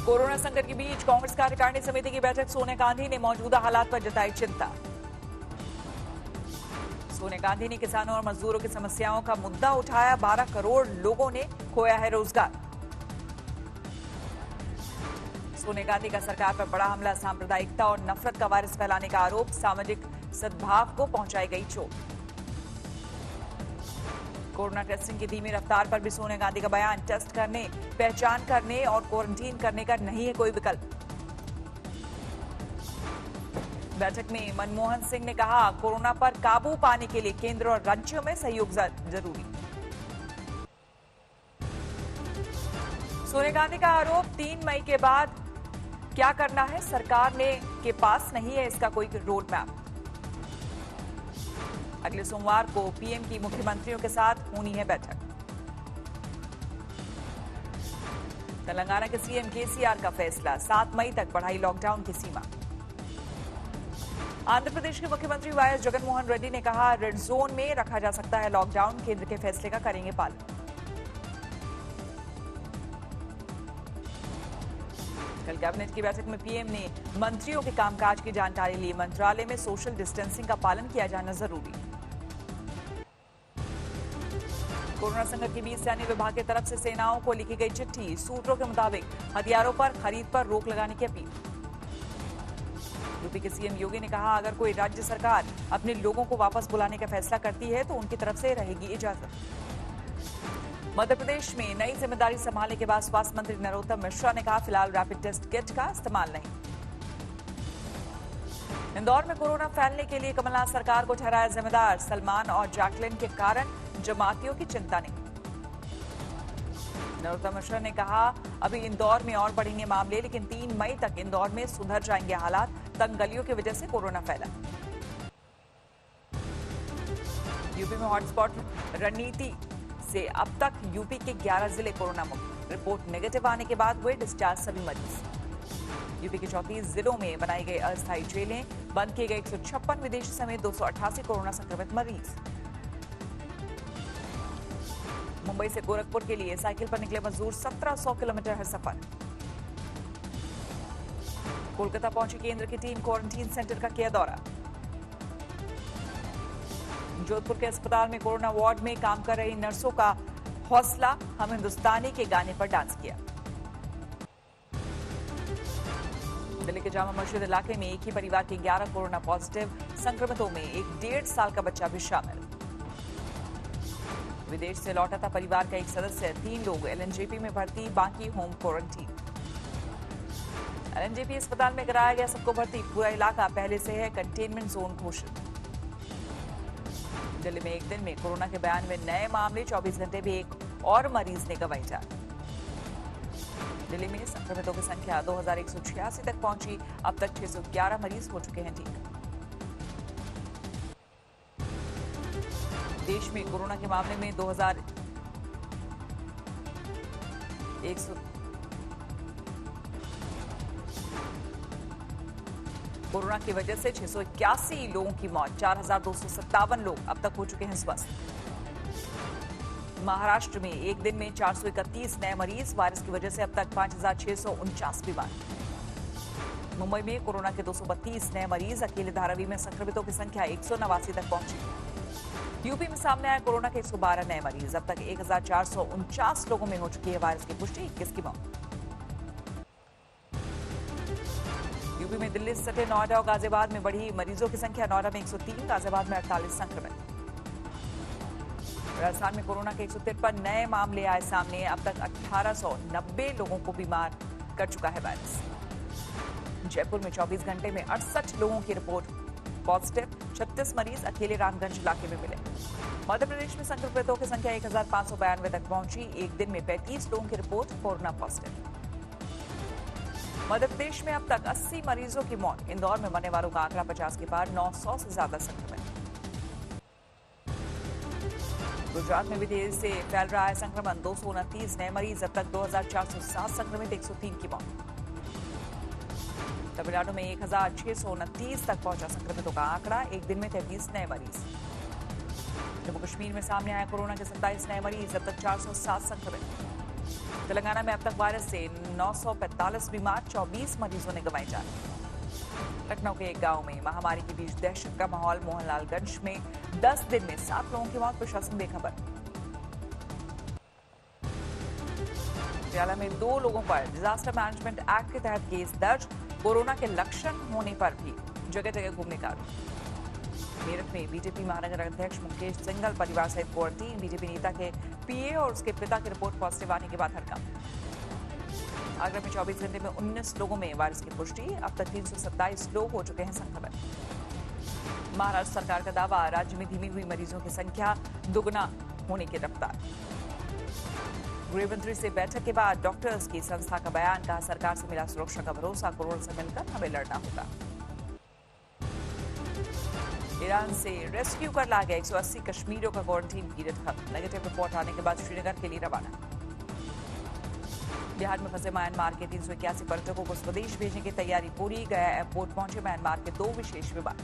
Corona संकट के बीच कांग्रेस कार्यकारिणी समिति की बैठक। सोनिया गांधी ने मौजूदा हालात पर जताई चिंता। सोनिया गांधी ने किसानों और मजदूरों की समस्याओं का मुद्दा उठाया। 12 करोड़ लोगों ने खोया है रोजगार। सोनिया गांधी का सरकार पर बड़ा हमला। सांप्रदायिकता और नफरत का वायरस फैलाने का आरोप। सामाजिक सद्भाव को पहुंचाई गई चोट। कोरोना टेस्टिंग की धीमी रफ्तार पर भी सोनिया गांधी का बयान। टेस्ट करने, पहचान करने और क्वारंटीन करने का नहीं है कोई विकल्प। बैठक में मनमोहन सिंह ने कहा, कोरोना पर काबू पाने के लिए केंद्र और राज्यों में सहयोग जरूरी। सोनिया गांधी का आरोप, 3 मई के बाद क्या करना है सरकार के पास नहीं है इसका कोई रोड मैप। अगले सोमवार को पीएम की मुख्यमंत्रियों के साथ होनी है बैठक। तेलंगाना के सीएम केसीआर का फैसला, 7 मई तक बढ़ाई लॉकडाउन की सीमा। आंध्र प्रदेश के मुख्यमंत्री वाईएस जगनमोहन रेड्डी ने कहा, रेड जोन में रखा जा सकता है लॉकडाउन, केंद्र के फैसले का करेंगे पालन। कल कैबिनेट की बैठक में पीएम ने मंत्रियों के कामकाज की जानकारी ली। मंत्रालय में सोशल डिस्टेंसिंग का पालन किया जाना जरूरी। कोरोना संकट के बीच सैन्य विभाग की तरफ से सेनाओं को लिखी गई चिट्ठी। सूत्रों के मुताबिक हथियारों पर खरीद पर रोक लगाने की अपील। यूपी के सीएम योगी ने कहा, अगर कोई राज्य सरकार अपने लोगों को वापस बुलाने का फैसला करती है तो उनकी तरफ से रहेगी इजाजत। मध्य प्रदेश में नई जिम्मेदारी संभालने के बाद स्वास्थ्य मंत्री नरोत्तम मिश्रा ने कहा, फिलहाल रैपिड टेस्ट किट का इस्तेमाल नहीं। इंदौर में कोरोना फैलने के लिए कमलनाथ सरकार को ठहराया जिम्मेदार। सलमान और जैकलिन के कारण जमातियों की चिंता नहीं। नरोत्तम मिश्रा ने कहा, अभी इंदौर में और बढ़ेंगे मामले, लेकिन 3 मई तक इंदौर में सुधर जाएंगे हालात। तंग गलियों की वजह से कोरोना फैला। यूपी में हॉटस्पॉट रणनीति से अब तक यूपी के 11 जिले कोरोना मुक्त। रिपोर्ट नेगेटिव आने के बाद हुए डिस्चार्ज सभी मरीज। यूपी के 34 जिलों में बनाई गई अस्थायी जेलें। बंद किए गए 156 विदेशी समेत 288 कोरोना संक्रमित मरीज। मुंबई से गोरखपुर के लिए साइकिल पर निकले मजदूर। 1700 किलोमीटर है सफर। कोलकाता पहुंची केंद्र की टीम। क्वारंटीन सेंटर का किया दौरा। जोधपुर के अस्पताल में कोरोना वार्ड में काम कर रही नर्सों का हौसला। हम हिंदुस्तानी के गाने पर डांस किया। दिल्ली के जामा मस्जिद इलाके में एक ही परिवार के 11 कोरोना पॉजिटिव संक्रमितों में एक 1.5 साल का बच्चा भी शामिल। विदेश से लौटा था परिवार का एक सदस्य। 3 लोग एलएनजेपी में भर्ती, बाकी होम क्वारंटीन। एलएनजेपी अस्पताल में कराया गया सबको भर्ती। पूरा इलाका पहले से है कंटेनमेंट जोन घोषित। दिल्ली में एक दिन में कोरोना के 92 नए मामले। 24 घंटे में एक और मरीज ने गंवाई जान। दिल्ली में संक्रमितों की संख्या 2186 तक पहुंची। अब तक 611 मरीज हो चुके हैं ठीक। देश में कोरोना के मामले में 2100 कोरोना की वजह से 681 लोगों की मौत। 4257 लोग अब तक हो चुके हैं स्वस्थ। महाराष्ट्र में एक दिन में 431 नए मरीज। वायरस की वजह से अब तक 5649 बीमार। मुंबई में कोरोना के 232 नए मरीज। अकेले धारावी में संक्रमितों की संख्या 189 तक पहुंची। यूपी में सामने आया कोरोना के 112 नए मरीज। अब तक 1449 लोगों में हो चुकी है वायरस की पुष्टि। 21 की मौत। यूपी में दिल्ली से सटे नोएडा और गाजियाबाद में बढ़ी मरीजों की संख्या। नोएडा में 103, गाजियाबाद में 48 संक्रमित। राजस्थान में कोरोना के 153 नए मामले आए सामने। अब तक 1890 लोगों को बीमार कर चुका है वायरस। जयपुर में 24 घंटे में 68 लोगों की रिपोर्ट पॉजिटिव। 36 मरीज अकेले रामगंज इलाके में मिले। मध्य प्रदेश में संक्रमितों की संख्या 1592 तक पहुंची। एक दिन में 35 लोगों की report corona positive. Madhya Pradesh में अब तक 80 मरीजों की मौत। इंदौर में मरने वालों का आंकड़ा 50 के पार। 900 से ज्यादा संक्रमित। गुजरात में भी तेजी से फैल रहा है संक्रमण। 229 नए मरीज। अब तक 2407 संक्रमित। 103 की मौत। तमिलनाडु में 1629 तक पहुंचा संक्रमितों का आंकड़ा। एक दिन में 33 नए मरीज। जम्मू कश्मीर में सामने आया कोरोना के 27 नए मरीज। अब तक 407 संक्रमित। तेलंगाना में अब तक वायरस से 945 बीमार, 24 मरीजों ने गंवाई जान। लखनऊ के एक गांव में महामारी के बीच दहशत का माहौल। मोहनलालगंज में 10 दिन में 7 लोगों की मौत, प्रशासन बेखबर। पटियाला में 2 लोगों पर डिजास्टर मैनेजमेंट एक्ट के तहत केस दर्ज। कोरोना के लक्षण होने पर भी जगह जगह घूमने का आरोप। मेरठ में बीजेपी महानगर अध्यक्ष मुकेश सिंघल परिवार सहित क्वारंटीन। बीजेपी नेता के पीए और उसके पिता की रिपोर्ट पॉजिटिव आने के बाद हड़कंप। आगरा में 24 घंटे में 19 लोगों में वायरस की पुष्टि। अब तक 327 लोग हो चुके हैं संक्रमित। महाराष्ट्र सरकार का दावा, राज्य में धीमी हुई मरीजों की संख्या दुगना होने की रफ्तार। गृह मंत्री से बैठक के बाद डॉक्टर्स की संस्था का बयान, कहा सरकार से मिला सुरक्षा का भरोसा, कोरोना से मिलकर हमें लड़ना होगा। ईरान से रेस्क्यू कर लाया गया 180 कश्मीरियों का क्वारंटीन पीरियड खत्म। नेगेटिव रिपोर्ट आने के बाद श्रीनगर के लिए रवाना। बिहार में फंसे म्यांमार के 381 पर्यटकों को स्वदेश भेजने की तैयारी पूरी। गया एयरपोर्ट पहुंचे म्यांमार के 2 विशेष विमान।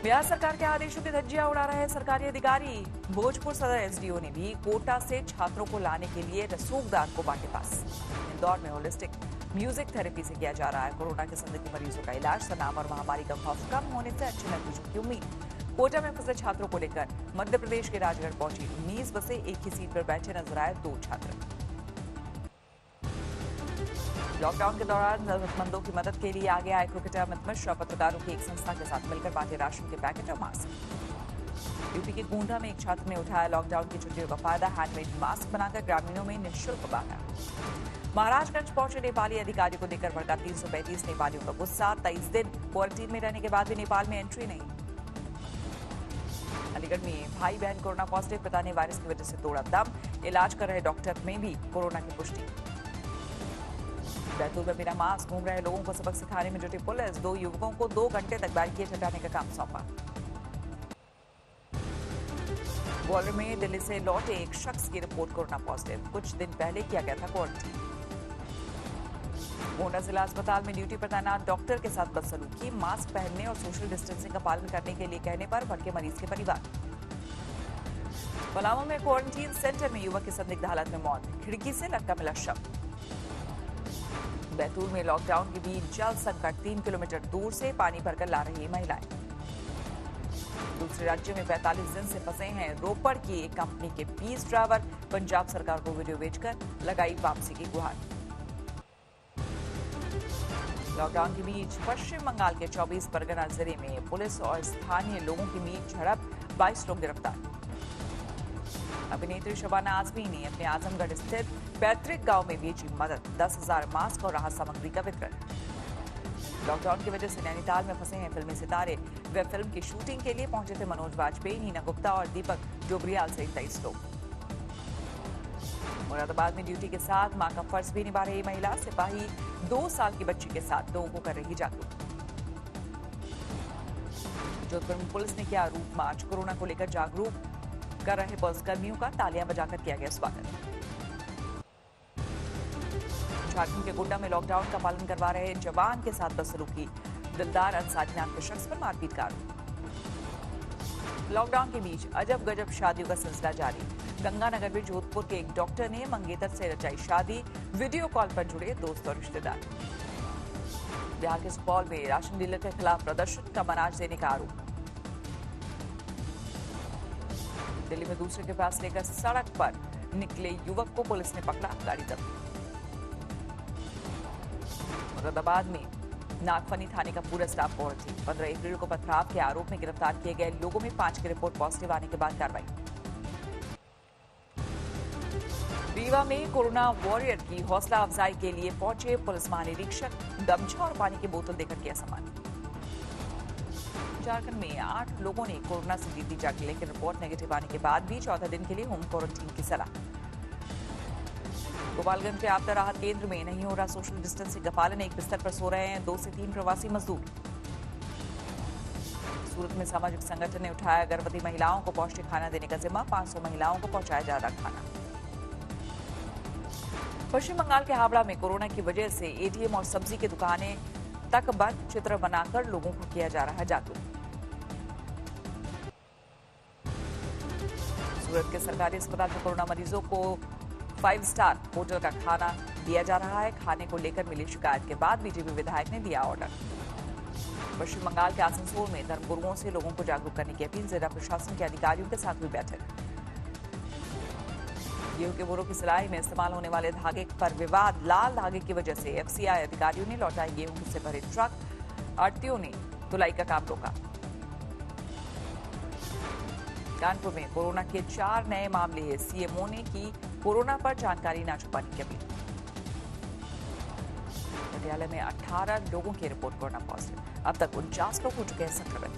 बिहार सरकार के आदेशों की धज्जियां उड़ा रहे सरकारी अधिकारी। भोजपुर सदर एसडीओ ने भी कोटा से छात्रों को लाने के लिए रसूखदार को बांटे पास। इंदौर में होलिस्टिक म्यूजिक थेरेपी से किया जा रहा है कोरोना के संदिग्ध मरीजों का इलाज। तनाव और महामारी का खौफ कम होने से अच्छे नतीजों की उम्मीद। कोटा में फंसे छात्रों को लेकर मध्य प्रदेश के राजगढ़ पहुंची 19 बसें। एक ही सीट पर बैठे नजर आए 2 छात्र। लॉकडाउन के दौरान जरूरतमंदों की मदद के लिए आगे आए क्रिकेटर अमित मिश्रा पत्रकारों की एक संस्था के साथ मिलकर बांटे राशन के पैकेट और मास्क। यूपी के गोंडा में एक छात्र ने उठाया लॉकडाउन की छुट्टियों का फायदा। हैंडमेड मास्क बनाकर ग्रामीणों में निःशुल्क बांटा। महाराजगंज पहुंचे नेपाली अधिकारियों को देकर भड़का 335 नेपालियों का गुस्सा। 23 दिन क्वारंटीन में रहने के बाद भी नेपाल में एंट्री नहीं। अलीगढ़ में भाई बहन कोरोना पॉजिटिव, पिता ने वायरस की वजह से तोड़ा दम। इलाज कर रहे डॉक्टर में भी कोरोना की पुष्टि। बैतूल में बिना मास्क घूम रहे लोगों को सबक सिखाने में जुटी पुलिस। 2 युवकों को 2 घंटे तक बैरिकेड हटाने का काम सौंपा। ग्वालियर में दिल्ली से लौटे एक शख्स की रिपोर्ट कोरोना पॉजिटिव। कुछ दिन पहले किया गया था क्वारंटीन। गोंडा जिला अस्पताल में ड्यूटी पर तैनात डॉक्टर के साथ बदसलूकी। मास्क पहनने और सोशल डिस्टेंसिंग का पालन करने के लिए कहने पर भड़के मरीज के परिवार। पलामू में क्वारंटीन सेंटर में युवक की संदिग्ध हालत में मौत। खिड़की से लटका मिला शव। बैतूल में लॉकडाउन के बीच जल संकट। 3 किलोमीटर दूर से पानी भरकर ला रही महिलाएं। दूसरे राज्यों में 45 दिन से फंसे हैं रोपड़ की एक कंपनी के 20 ड्राइवर। पंजाब सरकार को वीडियो भेजकर लगाई वापसी की गुहार। लॉकडाउन के बीच पश्चिम बंगाल के 24 परगना जिले में पुलिस और स्थानीय लोगों के बीच झड़प। 22 लोग गिरफ्तार। अभिनेत्री शबाना आजमी ने अपने आजमगढ़ स्थित पैतृक गांव में भेजी मदद। 10,000 मास्क और राहत सामग्री का वितरण। लॉकडाउन की वजह से नैनीताल में फंसे हैं फिल्मी सितारे। वे फिल्म की शूटिंग के लिए पहुंचे थे मनोज वाजपेयी, नीना गुप्ता और दीपक डोबरियाल सहित 23 लोग। मुरादाबाद में ड्यूटी के साथ मां का फर्ज भी निभा रही महिला सिपाही 2 साल की बच्ची के साथ लोगों को कर रही जागरूक। जोधपुर में पुलिस ने किया रूट मार्च। कोरोना को लेकर जागरूक कर रहे पुलिसकर्मियों का तालियां बजाकर किया गया स्वागत। झारखंड के गोड्डा में लॉकडाउन का पालन करवा रहे जवान के साथ बदसलूकी। दिलदार अंसारी नाम के शख्स पर मारपीट का आरोप। लॉकडाउन के बीच अजब गजब शादियों का सिलसिला जारी। गंगानगर में जोधपुर के एक डॉक्टर ने मंगेतर से रचाई शादी। वीडियो कॉल पर जुड़े दोस्त और रिश्तेदार। बिहार के सुपौल में राशन डीलर के खिलाफ प्रदर्शन का अनाज देने का आरोप। दिल्ली में दूसरे के पास लेकर सड़क पर निकले युवक को पुलिस ने पकड़ा, गाड़ी जब्त। मुरादाबाद में नागफनी थाने का पूरा स्टाफ क्वारंटीन। 15 अप्रैल को पथराव के आरोप में गिरफ्तार किए गए लोगों में 5 की रिपोर्ट पॉजिटिव आने के बाद कार्रवाई। रीवा में कोरोना वॉरियर की हौसला अफजाई के लिए पहुंचे पुलिस महानिरीक्षक। गमछा और पानी की बोतल देकर किया सम्मान। झारखंड में 8 लोगों ने कोरोना से दी थी जांच, लेकिन रिपोर्ट नेगेटिव आने के बाद भी 14 दिन के लिए होम क्वारंटीन की सलाह। गोपालगंज के आपदा राहत केंद्र में नहीं हो रहा सोशल डिस्टेंसिंग का पालन। एक बिस्तर पर सो रहे हैं 2 से 3 प्रवासी मजदूर। सूरत में सामाजिक संगठन ने उठाया गर्भवती महिलाओं को पौष्टिक खाना देने का जिम्मा। 500 महिलाओं को पहुंचाया जा रहा खाना। पश्चिम बंगाल के हावड़ा में कोरोना की वजह से एटीएम और सब्जी की दुकानें तक बंद। चित्र बनाकर लोगों को किया जा रहा है जागरूक। सूरत के सरकारी अस्पताल में कोरोना मरीजों को 5 स्टार होटल का खाना दिया जा रहा है। खाने को लेकर मिली शिकायत के बाद बीजेपी विधायक ने दिया ऑर्डर। पश्चिम बंगाल के आसनसोल में धर्मगुरुओं से लोगों को जागरूक करने की अपील। जिला प्रशासन के अधिकारियों के साथ हुई बैठक। गेहूं के बोरों की सिलाई में इस्तेमाल होने वाले धागे पर विवाद। लाल धागे की वजह से एफसीआई अधिकारियों ने लौटाए गेहूं से भरे ट्रक। आढ़तियों ने धुलाई का काम रोका। कानपुर में कोरोना के 4 नए मामले। सीएमओ ने की कोरोना पर जानकारी न छुपाने की अपील। पटियाला में 18 लोगों की रिपोर्ट कोरोना पॉजिटिव। अब तक 49 लोग हो चुके हैं संक्रमित।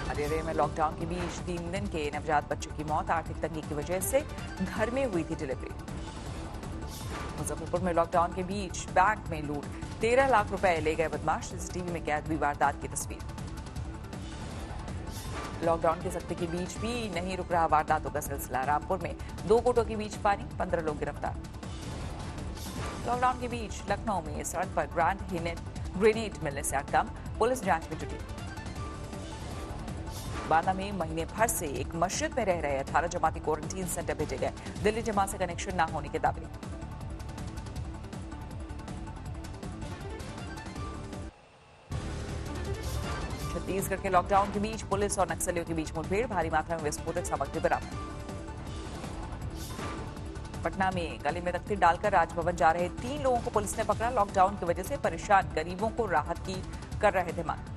हरियाणा में लॉकडाउन के बीच 3 दिन के नवजात बच्चे की मौत। आर्थिक तंगी की वजह से घर में हुई थी डिलीवरी। मुजफ्फरपुर में लॉकडाउन के बीच बैंक में लूट। 13 लाख रुपए ले गए बदमाश। सीसीटीवी में कैद हुई वारदात की तस्वीर। लॉकडाउन के सख्ती के बीच भी नहीं रुक रहा वारदातों का सिलसिला। रामपुर में 2 गुटों के बीच पानी। 15 लोग गिरफ्तार। लॉकडाउन के बीच लखनऊ में सड़क पर ग्रेनेड मिलने से हड़कंप। पुलिस जांच में जुटी। बांदा में महीने भर से एक मस्जिद में रह रहे 18 जमाती क्वारंटीन सेंटर भेजे गए। दिल्ली जमात से कनेक्शन न होने के दावे। छत्तीसगढ़ के लॉकडाउन के बीच पुलिस और नक्सलियों के बीच मुठभेड़। भारी मात्रा में विस्फोटक सामग्री बरामद। पटना में गले में तख्ती डालकर राजभवन जा रहे 3 लोगों को पुलिस ने पकड़ा। लॉकडाउन की वजह से परेशान गरीबों को राहत की कर रहे थे मांग।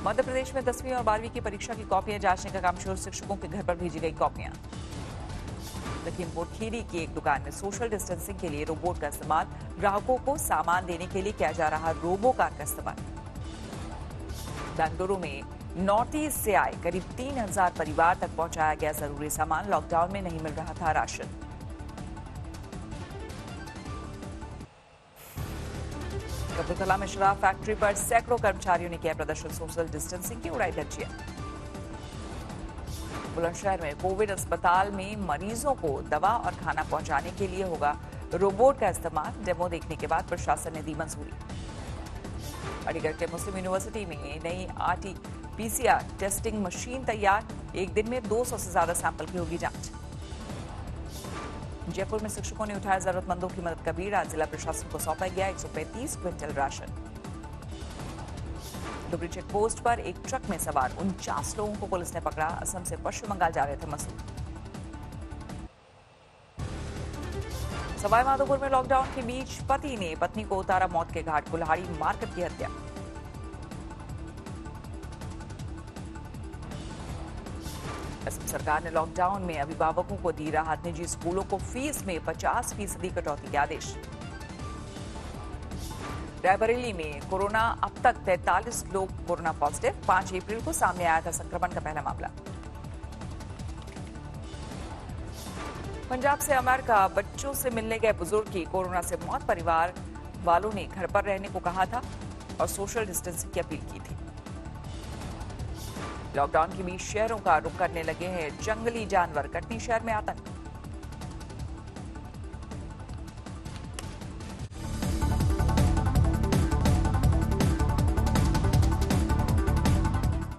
मध्य प्रदेश में 10वीं और 12वीं की परीक्षा की कॉपियां जांचने का काम शुरू। शिक्षकों के घर पर भेजी गई कॉपियां। लखीमपुर खीरी की एक दुकान में सोशल डिस्टेंसिंग के लिए रोबोट का इस्तेमाल। ग्राहकों को सामान देने के लिए किया जा रहा रोबो कार का इस्तेमाल। बेंगलुरु में नॉर्थ ईस्ट से आए करीब 3000 परिवार तक पहुंचाया गया जरूरी सामान। लॉकडाउन में नहीं मिल रहा था राशन। कपूरथला में शराब फैक्ट्री पर सैकड़ों कर्मचारियों ने किया प्रदर्शन। सोशल डिस्टेंसिंग की उड़ाई धज्जियां। बुलंदशहर में कोविड अस्पताल में मरीजों को दवा और खाना पहुंचाने के लिए होगा रोबोट का इस्तेमाल। डेमो देखने के बाद प्रशासन ने दी मंजूरी। अलीगढ़ के मुस्लिम यूनिवर्सिटी में नई RT-PCR टेस्टिंग मशीन तैयार। एक दिन में 200 से ज्यादा सैंपल की होगी जांच। जयपुर में शिक्षकों ने उठाया जरूरतमंदों की मदद का बीड़ा। जिला प्रशासन को सौंपा गया 135 क्विंटल राशन। डुबरी चेक पोस्ट पर एक ट्रक में सवार 49 लोगों को पुलिस ने पकड़ा। असम से पश्चिम बंगाल जा रहे थे मसूद। सवाईमाधोपुर में लॉकडाउन के बीच पति ने पत्नी को उतारा मौत के घाट। कुल्हाड़ी मारकर की हत्या। असम सरकार ने लॉकडाउन में अभिभावकों को दी राहत। निजी स्कूलों को फीस में 50% कटौती के आदेश। रायबरेली में कोरोना अब तक 43 लोग कोरोना पॉजिटिव। 5 अप्रैल को सामने आया था संक्रमण का पहला मामला। पंजाब से अमेरिका बच्चों से मिलने गए बुजुर्ग की कोरोना से मौत। परिवार वालों ने घर पर रहने को कहा था और सोशल डिस्टेंसिंग की अपील की थी। लॉकडाउन के बीच शहरों का रुख करने लगे हैं जंगली जानवर। कटनी शहर में आतंक।